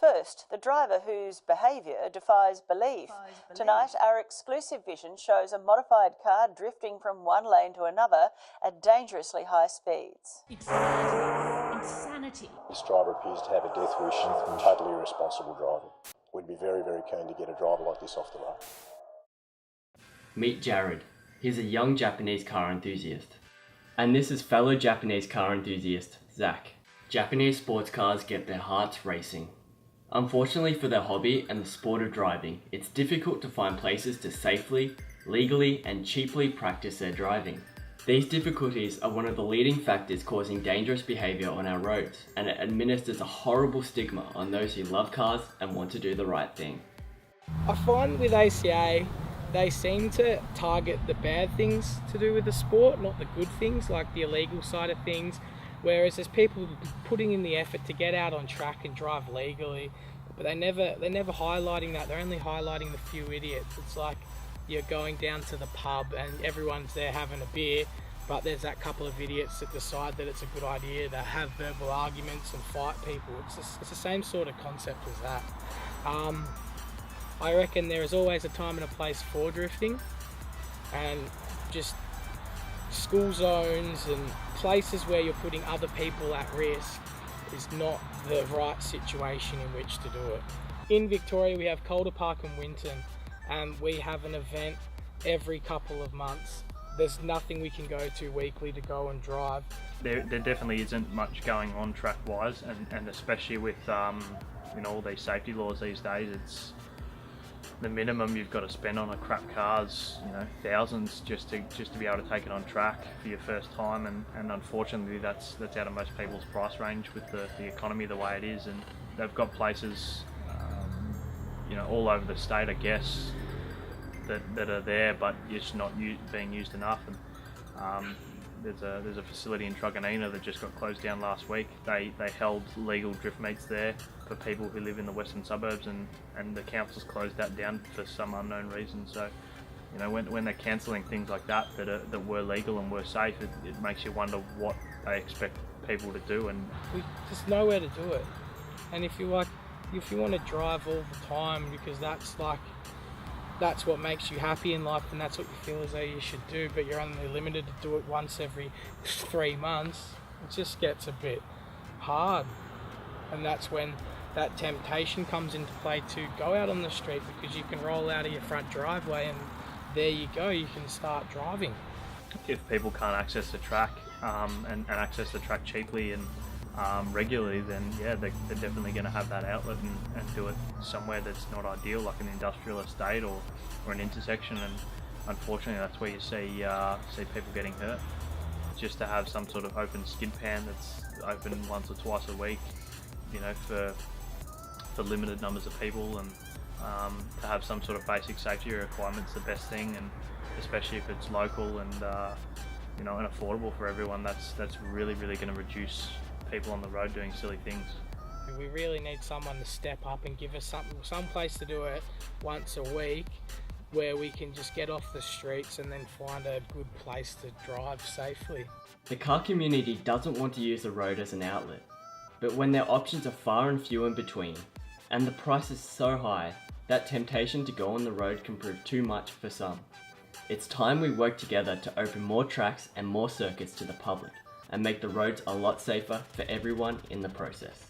First, the driver whose behaviour defies belief. Tonight, our exclusive vision shows a modified car drifting from one lane to another at dangerously high speeds. Insanity. This driver appears to have a death wish and totally irresponsible driving. We'd be very, very keen to get a driver like this off the road. Meet Jared. He's a young Japanese car enthusiast. And this is fellow Japanese car enthusiast, Zach. Japanese sports cars get their hearts racing. Unfortunately for their hobby and the sport of driving, it's difficult to find places to safely, legally and cheaply practice their driving. These difficulties are one of the leading factors causing dangerous behaviour on our roads, and it administers a horrible stigma on those who love cars and want to do the right thing. I find with ACA, they seem to target the bad things to do with the sport, not the good things like the illegal side of things. Whereas there's people putting in the effort to get out on track and drive legally, but they're never highlighting that. They're only highlighting the few idiots. It's like you're going down to the pub and everyone's there having a beer, but there's that couple of idiots that decide that it's a good idea to have verbal arguments and fight people. It's the same sort of concept as that. I reckon there is always a time and a place for drifting, and just school zones and places where you're putting other people at risk is not the right situation in which to do it. In Victoria, we have Calder Park and Winton, and we have an event every couple of months. There's nothing we can go to weekly to go and drive. There definitely isn't much going on track-wise, and especially with all these safety laws these days, it's the minimum you've got to spend on a crap car's thousands just to be able to take it on track for your first time, and unfortunately that's out of most people's price range with the economy the way it is, and they've got places all over the state, I guess, that are there, but it's not being used enough. And there's a facility in Truganina that just got closed down last week. They held legal drift meets there for people who live in the western suburbs, and the council's closed that down for some unknown reason. So when they're cancelling things like that were legal and were safe, it makes you wonder what they expect people to do. And there's nowhere to do it. And if you want to drive all the time because that's what makes you happy in life and that's what you feel as though you should do, but you're only limited to do it once every 3 months, it just gets a bit hard. And that's when that temptation comes into play to go out on the street, because you can roll out of your front driveway and there you go, you can start driving. If people can't access the track and access the track cheaply and regularly, then yeah, they're definitely going to have that outlet and do it somewhere that's not ideal, like an industrial estate or an intersection. And unfortunately, that's where you see people getting hurt. Just to have some sort of open skid pan that's open once or twice a week, for limited numbers of people, and to have some sort of basic safety requirements, the best thing, and especially if it's local and and affordable for everyone. That's really going to reduce people on the road doing silly things. We really need someone to step up and give us some place to do it once a week, where we can just get off the streets and then find a good place to drive safely. The car community doesn't want to use the road as an outlet, but when their options are far and few in between, and the price is so high, that temptation to go on the road can prove too much for some. It's time we work together to open more tracks and more circuits to the public, and make the roads a lot safer for everyone in the process.